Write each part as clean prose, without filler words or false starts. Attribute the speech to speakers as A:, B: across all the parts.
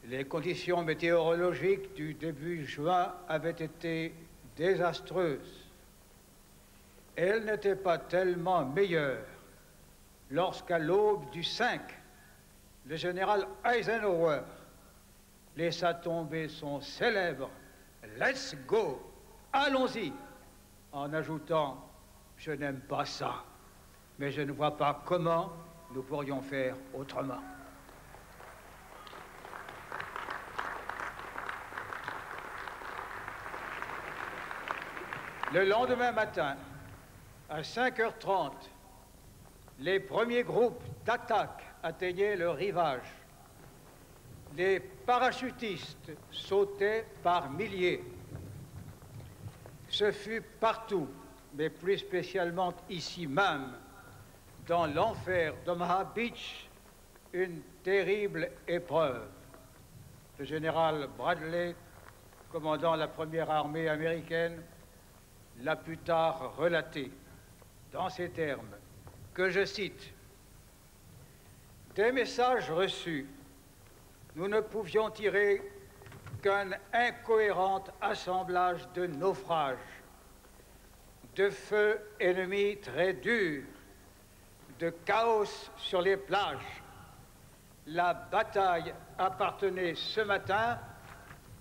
A: Les conditions météorologiques du début juin avaient été désastreuses. Elles n'étaient pas tellement meilleures lorsqu'à l'aube du 5, le général Eisenhower laissa tomber son célèbre « Let's go, allons-y », en ajoutant « Je n'aime pas ça, mais je ne vois pas comment nous pourrions faire autrement ». Le lendemain matin, à 5h30, les premiers groupes d'attaque atteignaient le rivage. Les parachutistes sautaient par milliers. Ce fut partout, mais plus spécialement ici même, dans l'enfer d'Omaha Beach, une terrible épreuve. Le général Bradley, commandant la première armée américaine, l'a plus tard relaté dans ces termes, que je cite: « Des messages reçus, nous ne pouvions tirer qu'un incohérent assemblage de naufrages, de feux ennemis très durs, de chaos sur les plages. La bataille appartenait ce matin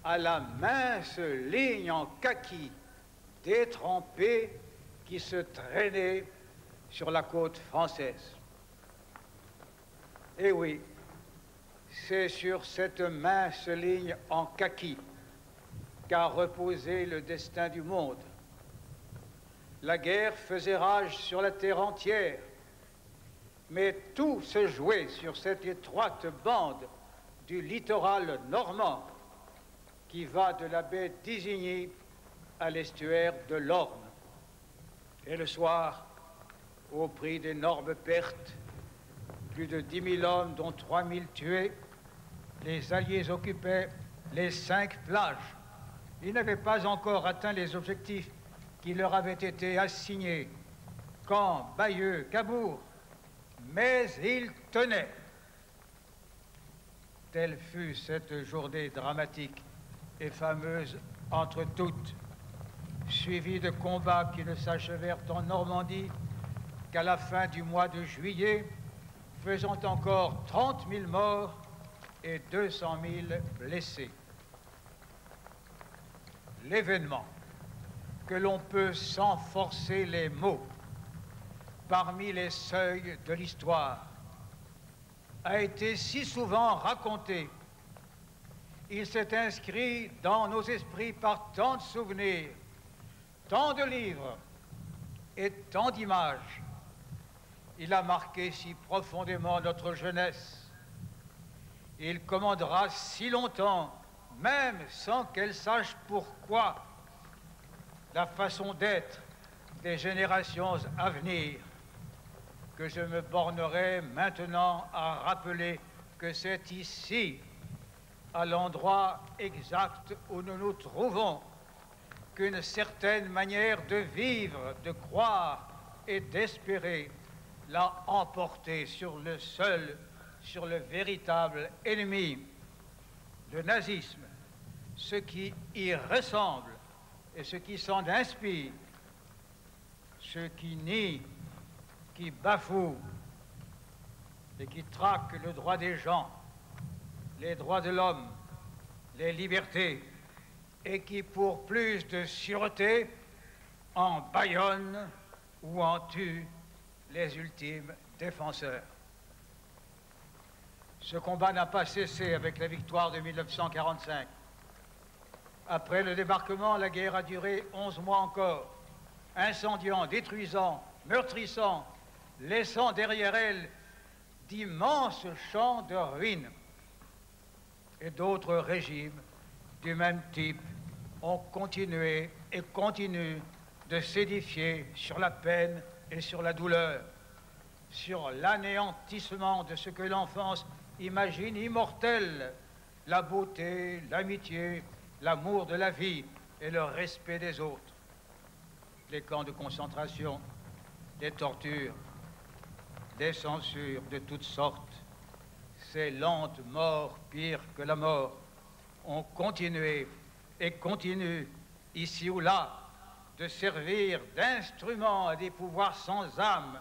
A: à la mince ligne en kaki détrempée qui se traînait sur la côte française. » Et oui, c'est sur cette mince ligne en kaki qu'a reposé le destin du monde. La guerre faisait rage sur la terre entière, mais tout se jouait sur cette étroite bande du littoral normand qui va de la baie d'Isigny à l'estuaire de l'Orne. Et le soir, au prix d'énormes pertes, plus de 10 000 hommes, dont 3 000 tués, les Alliés occupaient les 5 plages. Ils n'avaient pas encore atteint les objectifs qui leur avaient été assignés, Caen, Bayeux, Cabourg, mais ils tenaient. Telle fut cette journée dramatique et fameuse entre toutes, suivie de combats qui ne s'achevèrent en Normandie qu'à la fin du mois de juillet, faisant encore 30 000 morts et 200 000 blessés. L'événement que l'on peut sans forcer les mots parmi les seuils de l'histoire a été si souvent raconté. Il s'est inscrit dans nos esprits par tant de souvenirs, tant de livres et tant d'images. Il a marqué si profondément notre jeunesse. Il commandera si longtemps, même sans qu'elle sache pourquoi, la façon d'être des générations à venir, que je me bornerai maintenant à rappeler que c'est ici, à l'endroit exact où nous nous trouvons, qu'une certaine manière de vivre, de croire et d'espérer l'a emporté sur le véritable ennemi, le nazisme, ce qui y ressemble et ce qui s'en inspire, ceux qui nient, qui bafouent et qui traquent le droit des gens, les droits de l'homme, les libertés, et qui, pour plus de sûreté, en bâillonnent ou en tuent les ultimes défenseurs. Ce combat n'a pas cessé avec la victoire de 1945. Après le débarquement, la guerre a duré 11 mois encore, incendiant, détruisant, meurtrissant, laissant derrière elle d'immenses champs de ruines. Et d'autres régimes du même type ont continué et continuent de s'édifier sur la peine et sur la douleur, sur l'anéantissement de ce que l'enfance imagine immortel, la beauté, l'amitié, l'amour de la vie et le respect des autres. Les camps de concentration, des tortures, des censures de toutes sortes, ces lentes morts pires que la mort ont continué et continuent, ici ou là, de servir d'instruments à des pouvoirs sans âme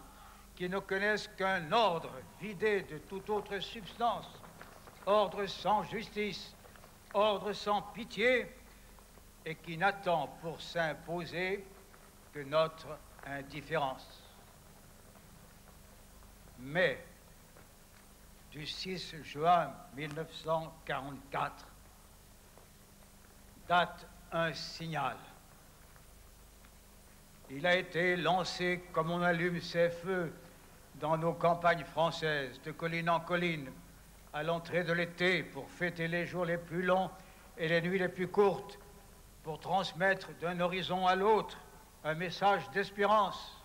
A: qui ne connaissent qu'un ordre vidé de toute autre substance, ordre sans justice, ordre sans pitié, et qui n'attend pour s'imposer que notre indifférence. Mais du 6 juin 1944 date un signal. Il a été lancé comme on allume ses feux dans nos campagnes françaises, de colline en colline, à l'entrée de l'été, pour fêter les jours les plus longs et les nuits les plus courtes, pour transmettre d'un horizon à l'autre un message d'espérance.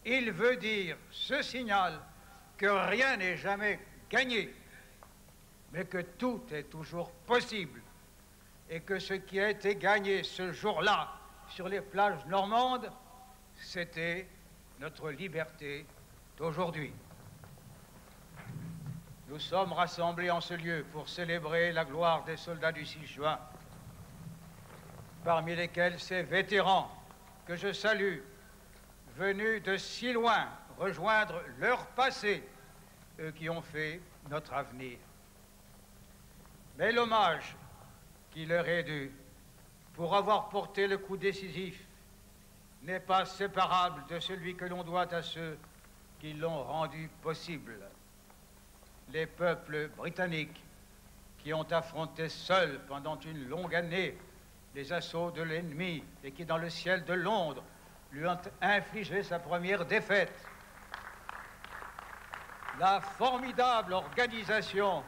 A: Il veut dire, ce signal, que rien n'est jamais gagné, mais que tout est toujours possible, et que ce qui a été gagné ce jour-là sur les plages normandes, c'était notre liberté d'aujourd'hui. Nous sommes rassemblés en ce lieu pour célébrer la gloire des soldats du 6 juin, parmi lesquels ces vétérans que je salue, venus de si loin rejoindre leur passé, eux qui ont fait notre avenir. Mais l'hommage qui leur est dû pour avoir porté le coup décisif n'est pas séparable de celui que l'on doit à ceux qui l'ont rendu possible. Les peuples britanniques qui ont affronté seuls pendant une longue année les assauts de l'ennemi et qui, dans le ciel de Londres, lui ont infligé sa première défaite. La formidable organisation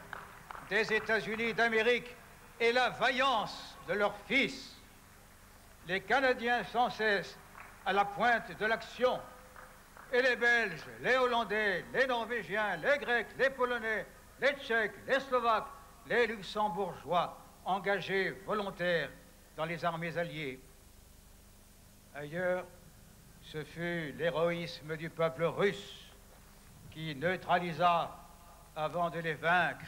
A: des États-Unis d'Amérique et la vaillance de leurs fils. Les Canadiens sans cesse à la pointe de l'action, et les Belges, les Hollandais, les Norvégiens, les Grecs, les Polonais, les Tchèques, les Slovaques, les Luxembourgeois engagés volontaires dans les armées alliées. Ailleurs, ce fut l'héroïsme du peuple russe qui neutralisa, avant de les vaincre,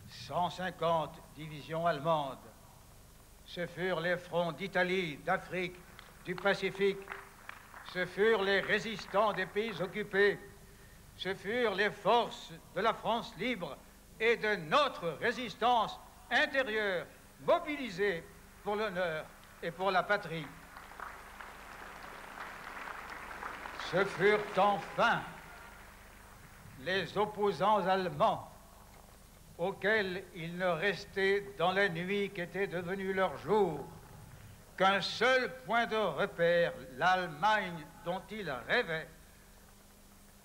A: 150 divisions allemandes. Ce furent les fronts d'Italie, d'Afrique, du Pacifique. Ce furent les résistants des pays occupés. Ce furent les forces de la France libre et de notre résistance intérieure, mobilisée pour l'honneur et pour la patrie. Ce furent enfin les opposants allemands auxquels il ne restait dans la nuit qu'était devenu leur jour qu'un seul point de repère, l'Allemagne dont ils rêvaient,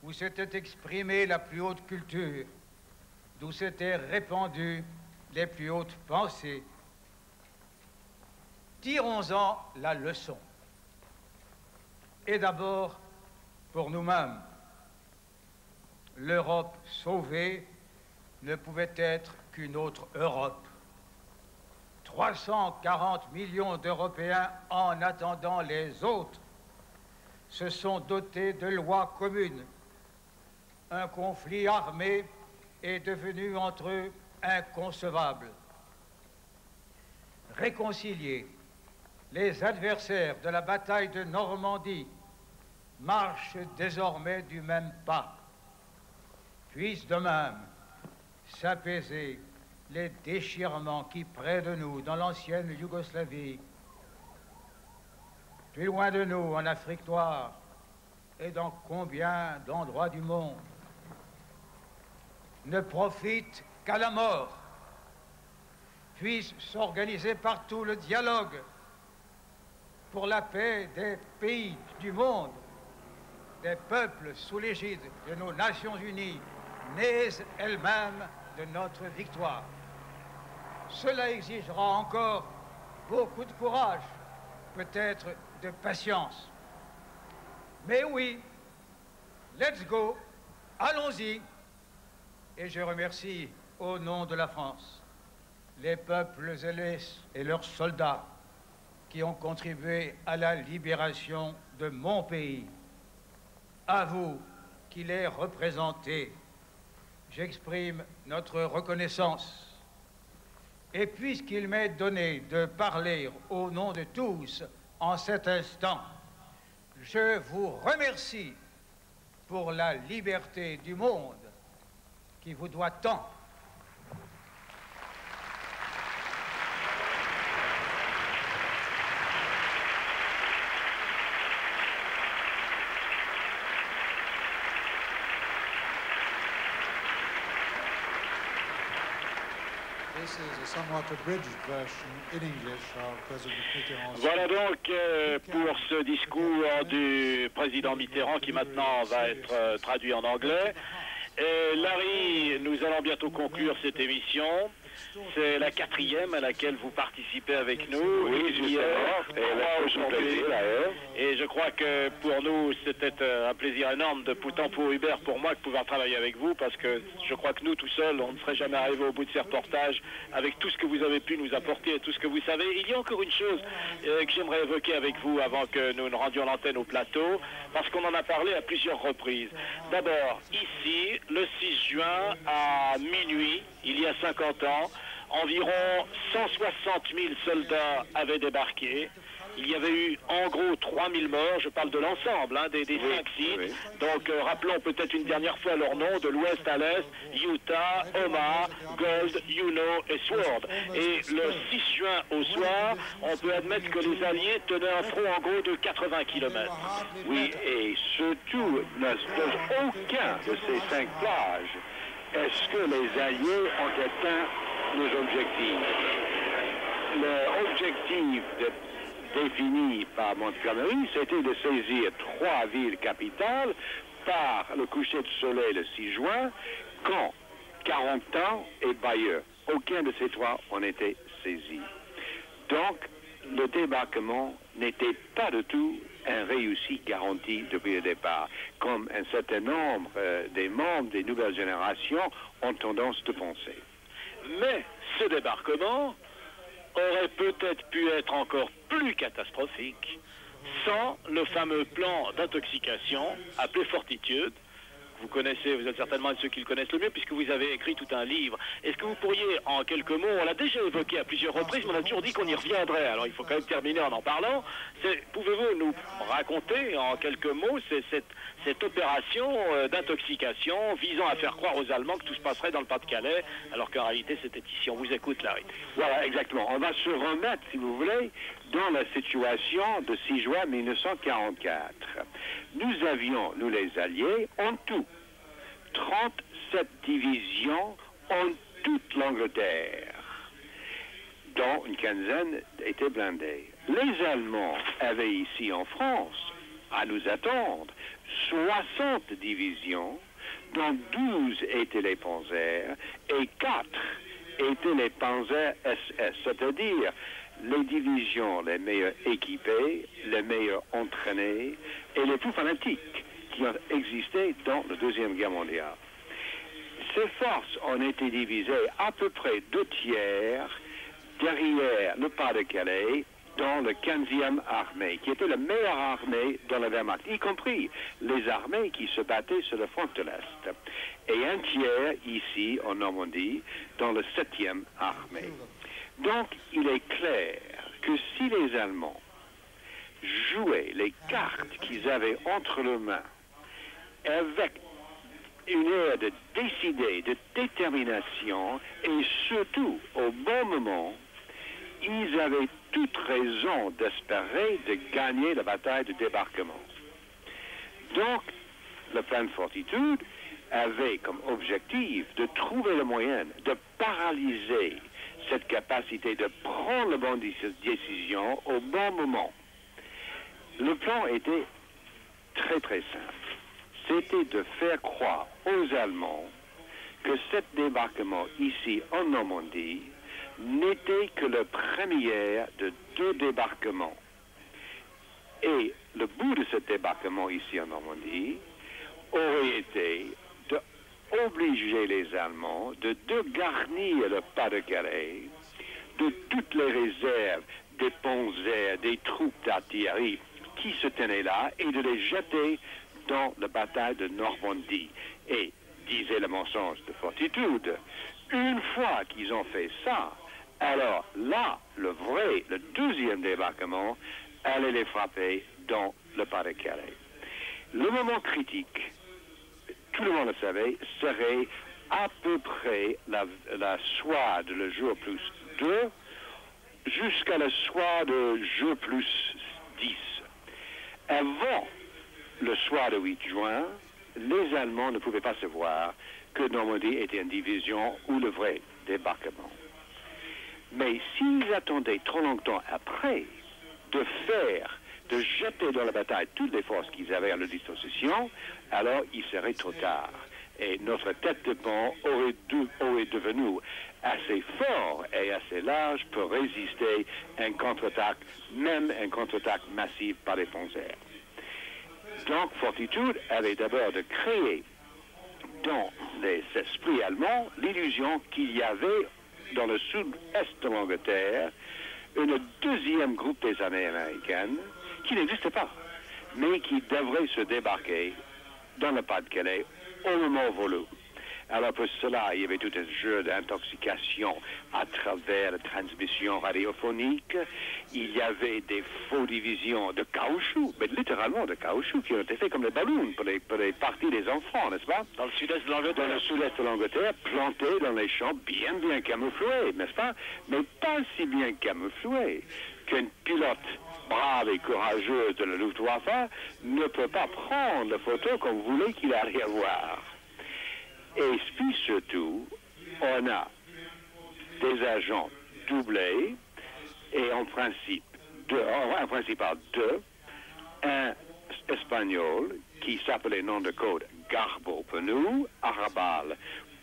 A: où s'était exprimée la plus haute culture, d'où s'étaient répandues les plus hautes pensées. Tirons-en la leçon. Et d'abord, pour nous-mêmes, l'Europe sauvée ne pouvait être qu'une autre Europe. 340 millions d'Européens, en attendant les autres, se sont dotés de lois communes. Un conflit armé est devenu entre eux inconcevable. Réconciliés, les adversaires de la bataille de Normandie marchent désormais du même pas. Puissent de même s'apaiser les déchirements qui, près de nous, dans l'ancienne Yougoslavie, plus loin de nous, en Afrique noire, et dans combien d'endroits du monde, ne profitent qu'à la mort, puisse s'organiser partout le dialogue pour la paix des pays du monde, des peuples sous l'égide de nos Nations Unies, nées elles-mêmes de notre victoire. Cela exigera encore beaucoup de courage, peut-être de patience. Mais oui, let's go, allons-y. Et je remercie au nom de la France les peuples et leurs soldats qui ont contribué à la libération de mon pays. À vous qui les représentez, j'exprime notre reconnaissance. Et puisqu'il m'est donné de parler au nom de tous en cet instant, je vous remercie pour la liberté du monde qui vous doit tant.
B: Voilà donc pour ce discours du président Mitterrand qui maintenant va être traduit en anglais. Et Larry, nous allons bientôt conclure cette émission. C'est la 4e à laquelle vous participez avec nous.
C: Oui,
B: aujourd'hui. Et je crois que pour nous, c'était un plaisir énorme, tant pour Hubert, pour moi, de pouvoir travailler avec vous, parce que je crois que nous, tout seuls, on ne serait jamais arrivé au bout de ces reportages, avec tout ce que vous avez pu nous apporter et tout ce que vous savez. Il y a encore une chose que j'aimerais évoquer avec vous avant que nous ne rendions l'antenne au plateau, parce qu'on en a parlé à plusieurs reprises. D'abord, ici, le 6 juin, à minuit, il y a 50 ans, environ 160 000 soldats avaient débarqué. Il y avait eu en gros 3000 morts, je parle de l'ensemble, des 5 sites. Oui. Donc rappelons peut-être une dernière fois leurs noms, de l'ouest à l'est, Utah, Omaha, Gold, Juneau et Sword. Et le 6 juin au soir, on peut admettre que les Alliés tenaient un front en gros de 80 km.
C: Oui, et surtout, aucun de ces 5 plages, est-ce que les Alliés ont atteint nos objectifs? L'objectif défini par Montgomery, c'était de saisir 3 villes capitales par le coucher de soleil le 6 juin, quand 40 ans et Bayeux. Aucun de ces 3 ont été saisis. Donc, le débarquement n'était pas du tout un réussite garanti depuis le départ, comme un certain nombre des membres des nouvelles générations ont tendance de penser.
B: Mais ce débarquement aurait peut-être pu être encore plus catastrophique sans le fameux plan d'intoxication appelé Fortitude. Vous connaissez, vous êtes certainement de ceux qui le connaissent le mieux puisque vous avez écrit tout un livre. Est-ce que vous pourriez, en quelques mots, on l'a déjà évoqué à plusieurs reprises, mais on a toujours dit qu'on y reviendrait, alors il faut quand même terminer en parlant. Pouvez-vous nous raconter en quelques mots cette opération d'intoxication visant à faire croire aux Allemands que tout se passerait dans le Pas-de-Calais, alors qu'en réalité c'était ici? On vous écoute, Larry.
C: Voilà, exactement. On va se remettre, si vous voulez, dans la situation de 6 juin 1944. Nous avions, nous les Alliés, en tout, 37 divisions en toute l'Angleterre, dont une quinzaine étaient blindées. Les Allemands avaient ici en France, à nous attendre, 60 divisions, dont 12 étaient les Panzers et 4 étaient les Panzers SS, c'est-à-dire les divisions les meilleures équipées, les meilleures entraînées et les plus fanatiques qui ont existé dans la Deuxième Guerre mondiale. Ces forces ont été divisées à peu près 2 tiers derrière le Pas-de-Calais dans le 15e armée, qui était la meilleure armée dans la Wehrmacht, y compris les armées qui se battaient sur le front de l'Est. Et 1 tiers ici, en Normandie, dans le 7e armée. Donc, il est clair que si les Allemands jouaient les cartes qu'ils avaient entre les mains avec une aire de décider, de détermination, et surtout au bon moment, ils avaient toute raison d'espérer de gagner la bataille de débarquement. Donc, le plan de Fortitude avait comme objectif de trouver le moyen de paralyser cette capacité de prendre la bonne décision au bon moment. Le plan était très très simple. C'était de faire croire aux Allemands que ce débarquement ici en Normandie n'était que le premier de 2 débarquements. Et le bout de ce débarquement ici en Normandie aurait été d'obliger les Allemands de garnir le Pas-de-Calais de toutes les réserves des panzers, des troupes d'artillerie qui se tenaient là et de les jeter dans la bataille de Normandie. Et disait le mensonge de Fortitude. Une fois qu'ils ont fait ça, alors là, le deuxième débarquement allait les frapper dans le Pas-de-Calais. Le moment critique, tout le monde le savait, serait à peu près la soir de le jour plus 2 jusqu'à le soir de jour plus 10. Avant le soir de 8 juin, les Allemands ne pouvaient pas savoir que Normandie était une division ou le vrai débarquement. Mais s'ils attendaient trop longtemps après de jeter dans la bataille toutes les forces qu'ils avaient à leur disposition, alors il serait trop tard. Et notre tête de pont aurait devenu assez fort et assez large pour résister à une contre-attaque, même une contre-attaque massive par les Panzers. Donc Fortitude avait d'abord de créer dans les esprits allemands l'illusion qu'il y avait dans le sud-est de l'Angleterre un deuxième groupe des armées américaines qui n'existe pas, mais qui devrait se débarquer dans le Pas-de-Calais au moment voulu. Alors pour cela, il y avait tout un jeu d'intoxication à travers la transmission radiophonique. Il y avait des faux divisions de caoutchouc, mais littéralement de caoutchouc, qui ont été faits comme des ballons pour les parties des enfants, n'est-ce pas?
B: Dans le sud-est de l'Angleterre.
C: Dans le sud-est de l'Angleterre, plantés dans les champs, bien camouflés, n'est-ce pas? Mais pas si bien camouflés qu'un pilote brave et courageuse de la Luftwaffe ne peut pas prendre la photo comme vous voulez qu'il arrive à voir. Et puis surtout, on a des agents doublés et en principe deux, un espagnol qui s'appelait nom de code Garbo pour nous, Arrabal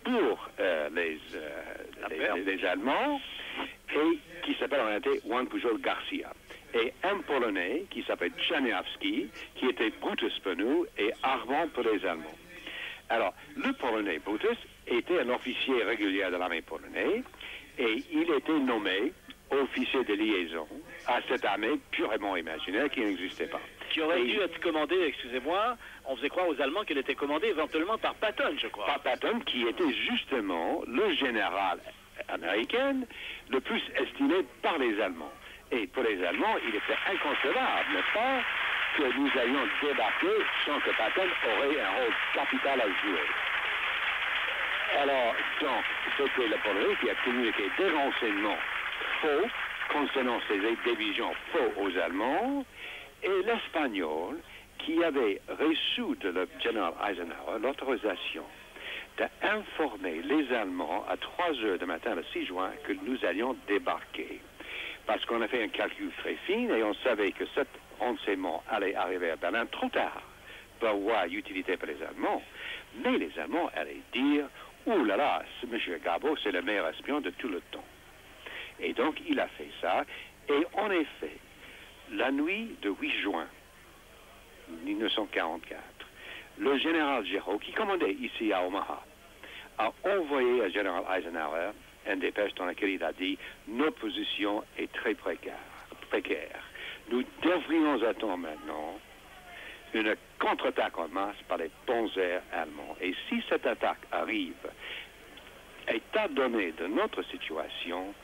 C: pour les Allemands, et qui s'appelle en réalité Juan Pujol Garcia. Et un Polonais qui s'appelle Czerniawski, qui était Brutus pour nous et Armand pour les Allemands. Alors, le Polonais Brutus était un officier régulier de l'armée polonaise et il était nommé officier de liaison à cette armée purement imaginaire qui n'existait pas.
B: Qui aurait dû être commandé, excusez-moi, on faisait croire aux Allemands qu'elle était commandée éventuellement par Patton, je crois.
C: Par Patton, qui était justement le général américain le plus estimé par les Allemands. Et pour les Allemands, il était inconcevable, n'est-ce pas, que nous allions débarquer sans que Patton aurait un rôle capital à jouer. Alors, donc, c'était le Polonais qui a communiqué des renseignements faux concernant ces divisions faux aux Allemands, et l'Espagnol qui avait reçu de le général Eisenhower l'autorisation d'informer les Allemands à 3 heures du matin le 6 juin que nous allions débarquer. Parce qu'on a fait un calcul très fin et on savait que cet renseignement allait arriver à Berlin trop tard pour avoir utilité pour les Allemands. Mais les Allemands allaient dire « Ouh là là, ce M. Garbo, c'est le meilleur espion de tout le temps. » Et donc, il a fait ça. Et en effet, la nuit de 8 juin 1944, le général Giraud, qui commandait ici à Omaha, a envoyé à général Eisenhower un dépêche dans laquelle il a dit « Notre position est très précaire. Nous devrions attendre maintenant une contre-attaque en masse par les panzers allemands. Et si cette attaque arrive, état donné de notre situation,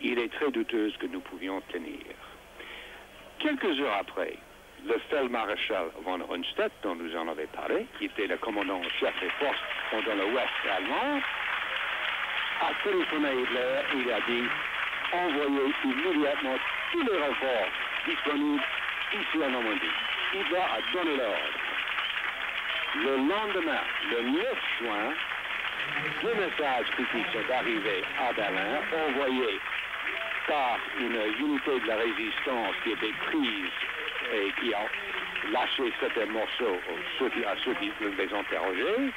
C: il est très douteux que nous pouvions tenir. » Quelques heures après, le Feldmaréchal von Rundstedt, dont nous en avons parlé, qui était le commandant chef des forces dans l'ouest allemand, a téléphoné Hitler, il a dit « Envoyez immédiatement tous les renforts disponibles ici en Normandie. » Hitler a donné l'ordre. Le lendemain, le 9 juin, 2 messages critiques sont arrivés à Berlin, envoyés par une unité de la résistance qui était prise et qui a lâché certains morceaux à ceux qui les interrogeaient,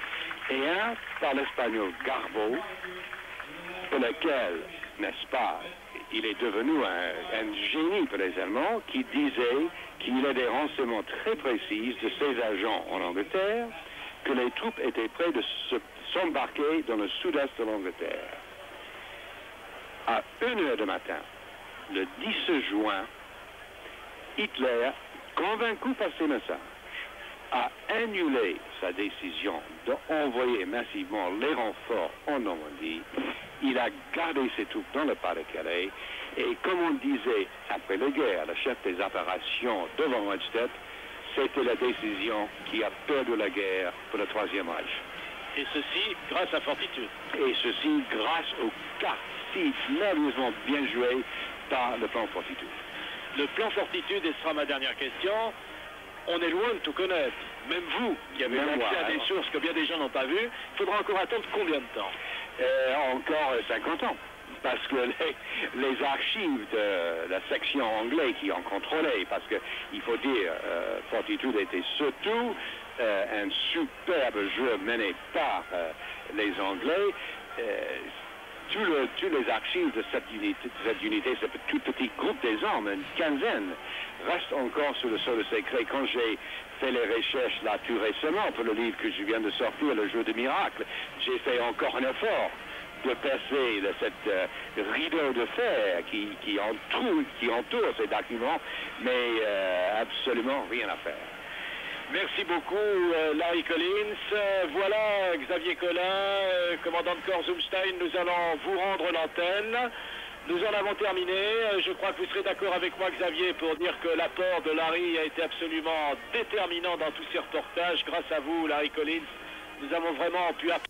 C: et un par l'espagnol Garbo, pour lequel, n'est-ce pas, il est devenu un génie pour les Allemands, qui disait qu'il a des renseignements très précis de ses agents en Angleterre, que les troupes étaient prêtes de s'embarquer dans le sud-est de l'Angleterre. À 1h du matin, le 10 juin, Hitler, convaincu par ces messages, a annulé sa décision d'envoyer massivement les renforts en Normandie. Il a gardé ses troupes dans le Pas-de-Calais. Et comme on disait après la guerre, le chef des opérations de von Rundstedt, c'était la décision qui a perdu la guerre pour le Troisième Reich.
B: Et ceci grâce à Fortitude.
C: Et ceci grâce au cas si merveilleusement bien joué par le plan Fortitude.
B: Le plan Fortitude, et ce sera ma dernière question, on est loin de tout connaître. Même vous, qui avez accès à des sources que bien des gens n'ont pas vues, il faudra encore attendre combien de temps?
C: Encore 50 ans. Parce que les archives de la section anglaise qui ont contrôlé, parce qu'il faut dire, Fortitude était surtout un superbe jeu mené par les Anglais. Tous les archives de cette unité, ce tout petit groupe des hommes, une quinzaine, restent encore sous le sol secret. Quand j'ai fait les recherches là tout récemment pour le livre que je viens de sortir, Le Jeu de Miracle, j'ai fait encore un effort de percer cette rideau de fer qui entoure ces documents, mais absolument rien à faire.
B: Merci beaucoup, Larry Collins. Voilà, Xavier Collin, commandant de corps Zumstein, nous allons vous rendre l'antenne. Nous en avons terminé. Je crois que vous serez d'accord avec moi, Xavier, pour dire que l'apport de Larry a été absolument déterminant dans tous ces reportages. Grâce à vous, Larry Collins, nous avons vraiment pu apprendre